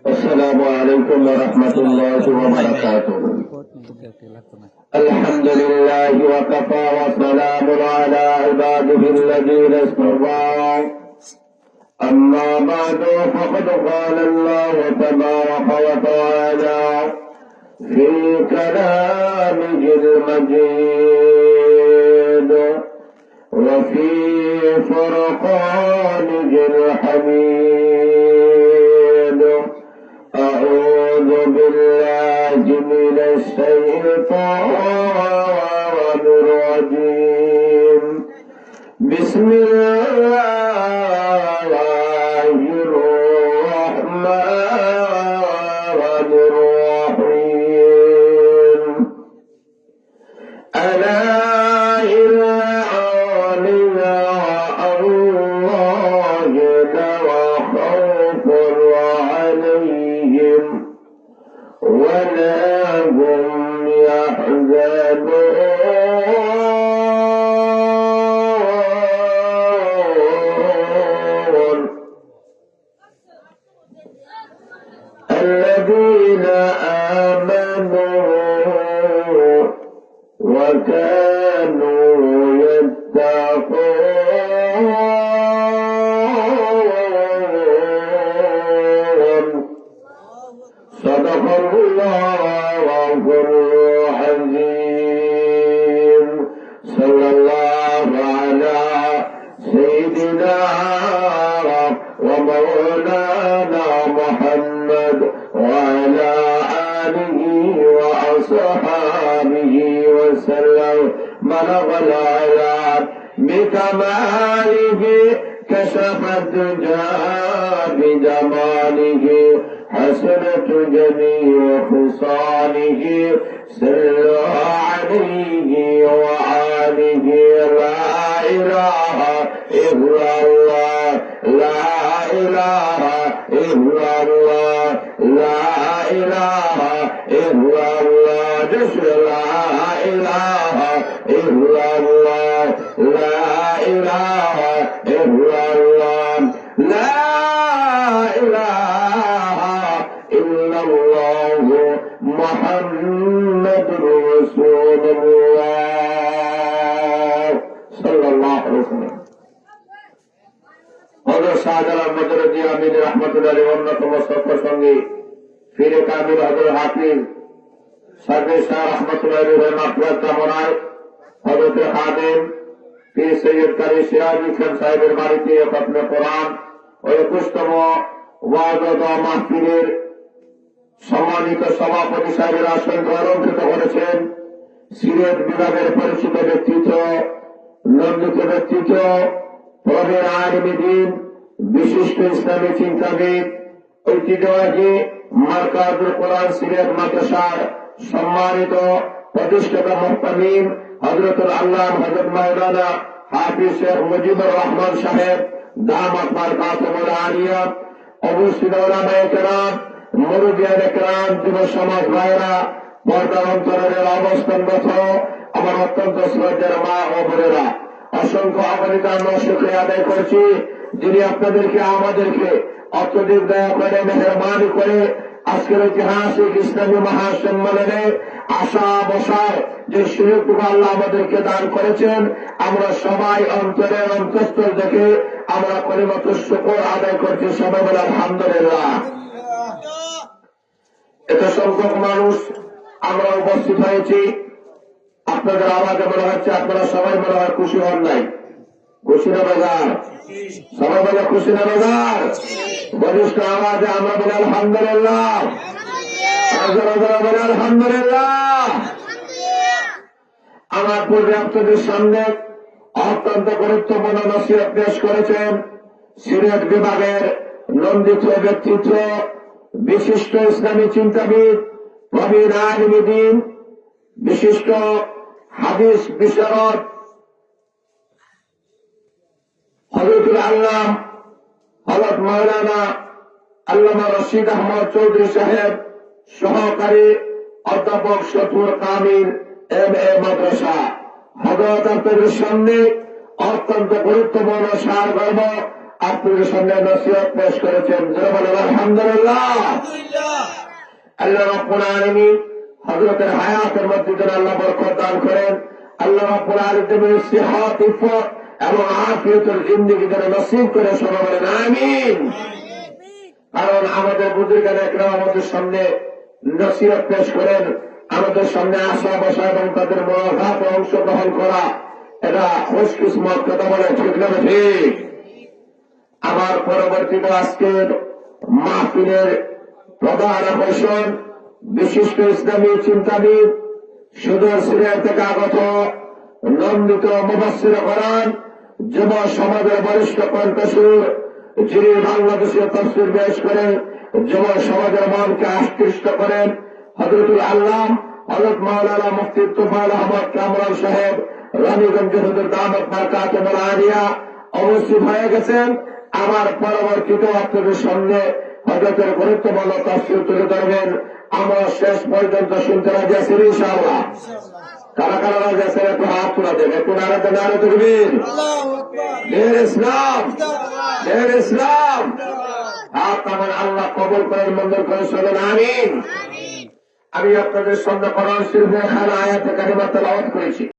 السلام عليكم ورحمة الله وبركاته. الحمد لله وكفى وسلام على عباده الذين اصطفى. أما بعد فقد قال الله تبارك وتعالى في كلامه المجيد وفي فرقانه الحميد. أعوذ بالله من الشيطان الرجيم. بسم الله الرحمن الرحيم. ألا ولا هم يحزنون. الذين آمنوا وكانوا يتقون. صدق الله العظيم. صلى الله على سيدنا ومولانا محمد وعلى آله وأصحابه وسلم. بلغ الآيات بكماله كشف الدجى بجماله حسنة جميع خصاله. صلوا عليه وآله. لا إله إلا الله لا إله إلا الله لا إله إلا الله. لا إله إلا الله لا إله إلا الله لا إله إلا الله محمد رسول الله صلى الله عليه وسلم. হযরত শাহজালাল আহমদ আমিন রাহমাতুল্লাহ আলাইহি অন্যতম সত্য সঙ্গী ফিরে কামিল হযরত হাফিজ সার্ভে শাহ রাহমাতুল্লাহ আলাইহি মাগফিরাত কামনায় হযরত খাদেম পীর সৈয়দ কারি সিরাজি খান সাহেবের বাড়িতে খতমে কোরআন ও 21তম ওয়াজ ও মাহফিলের সম্মানিত সভাপতি সাহেবের আসনকে অলঙ্কৃত করেছেন সিলেট বিভাগের পরিচিত ব্যক্তিত্ব, নন্দিত ব্যক্তিত্ব, প্রবীণ আলিম দ্বীন, বিশিষ্ট ইসলামী চিন্তাবিদ, ঐতিহ্যবাহী মারকাজুল কোরআন সিলেট মাদ্রাসার সম্মানিত প্রতিষ্ঠাতা মুহতামিম হযরতুল আল্লাহ হযরত মাওলানা হাফিজ শেখ মুজিবুর রহমান সাহেব দামাত বারকাতুহুল আলিয়া, অবস্থিত উলামায়ে কেরাম, মুরব্বিয়ান কেরাম, যুব সমাজ ভাইরা, পর্দার অন্তরের অবস্থানরত আমার অত্যন্ত শ্রদ্ধেয় মা ও বোনেরা, অসংখ্য আবরিতান শুকরিয়া আদায় করছি যিনি আপনাদেরকে আমাদেরকে অত্যধিক দয়া করে মেহরবানি করে আজকের ঐতিহাসিক ইসলামী মহাসম্মেলনে আশা বসার যে সুযোগটুকু আল্লাহ আমাদেরকে দান করেছেন, আমরা সবাই অন্তরের অন্তঃস্থল থেকে আমরা পরিমত শুকর আদায় করছি। সবাই বলে আলহামদুলিল্লাহ। এত সংখ্যক মানুষ আমরা উপস্থিত হয়েছি, আপনাদের আওয়াজে মনে হচ্ছে আপনারা সবাই মনে হয় খুশি হন নাই। খুশি না বাজার? সবাই বলে খুশি না বাজার? বলিষ্ঠ আওয়াজে আমরা বলে আলহামদুলিল্লাহ। বলে আলহামদুলিল্লাহ। আমার পূর্বে আপনাদের সামনে অত্যন্ত গুরুত্বপূর্ণ নসিহত পেশ করেছেন সিলেট বিভাগের নন্দিত ব্যক্তিত্ব, বিশিষ্ট ইসলামী চিন্তাবিদ, প্রবীণ আলিম দ্বীন, বিশিষ্ট হাদিস বিশারদ হযরতুল আল্লাহ হযরত মাওলানা আল্লামা রশিদ আহমদ চৌধুরী সাহেব, সহকারী অধ্যাপক শফিউল কামিল MA মাদ্রাসা। হযরত আপনাদের সামনে অত্যন্ত গুরুত্বপূর্ণ সারমর্ম আপনাদের সামনে নসিহত পেশ করেছেন। যারা বলেন আলহামদুলিল্লাহ। আল্লাহ রাব্বুল আলামিন হযরতের হায়াতের মধ্যে যেন আল্লাহ বরকত দান করেন। আল্লাহ রাব্বুল আলামিন সিহাত ইফত এবং আফিয়তের জিন্দেগি যেন নসিব করে। সবাই বলেন আমিন। কারণ আমাদের বুজুর্গান একরাম আমাদের সামনে নসিহত পেশ করেন, আমাদের সামনে আসা বসা এবং তাদের মুলাকাতে অংশগ্রহণ করা, এটা খুশকিসমত। কথা বলে ঠিক না ঠিক? আমার পরবর্তীতে আজকের মাহফিলের প্রধান আকর্ষণ বিশিষ্ট ইসলামী চিন্তাবিদ, সুদূর সিরিয়া থেকে আগত নন্দিত মুফাসসির কোরআন, যুব সমাজের বরিষ্ঠ কণ্ঠস্বর, যিনি বাংলাদেশে তাফসীর পেশ করেন, যুব সমাজের মনকে আকৃষ্ট করেন, হযরতুল আল্লাম হযরত মাওলানা মুফতি তুফাইল আহমদ কামরান সাহেব রানীগঞ্জ হুজুর দামত বারকাতুহুল আলিয়া অবস্থিত হয়ে গেছেন। আমার পরবর্তীতে আপনাদের সামনে হযরতের গুরুত্বপূর্ণ তাফসীর তুলে ধরবেন। আমরা শেষ পর্যন্ত শুনতে রাজি আছি ইনশাআল্লাহ। কারা কারা রাজি আছেন একটু হাত তুলে দেন, একটু নারে তকবীর। ইসলাম ইসলাম। হাত আমার আল্লাহ কবুল করেন, মঞ্জুর করেন, শোনেন আমিন। আমি আপনাদের সামনে কোরআন শরীফের খানা আয়াতে কারিমা তেলাওয়াত করেছি।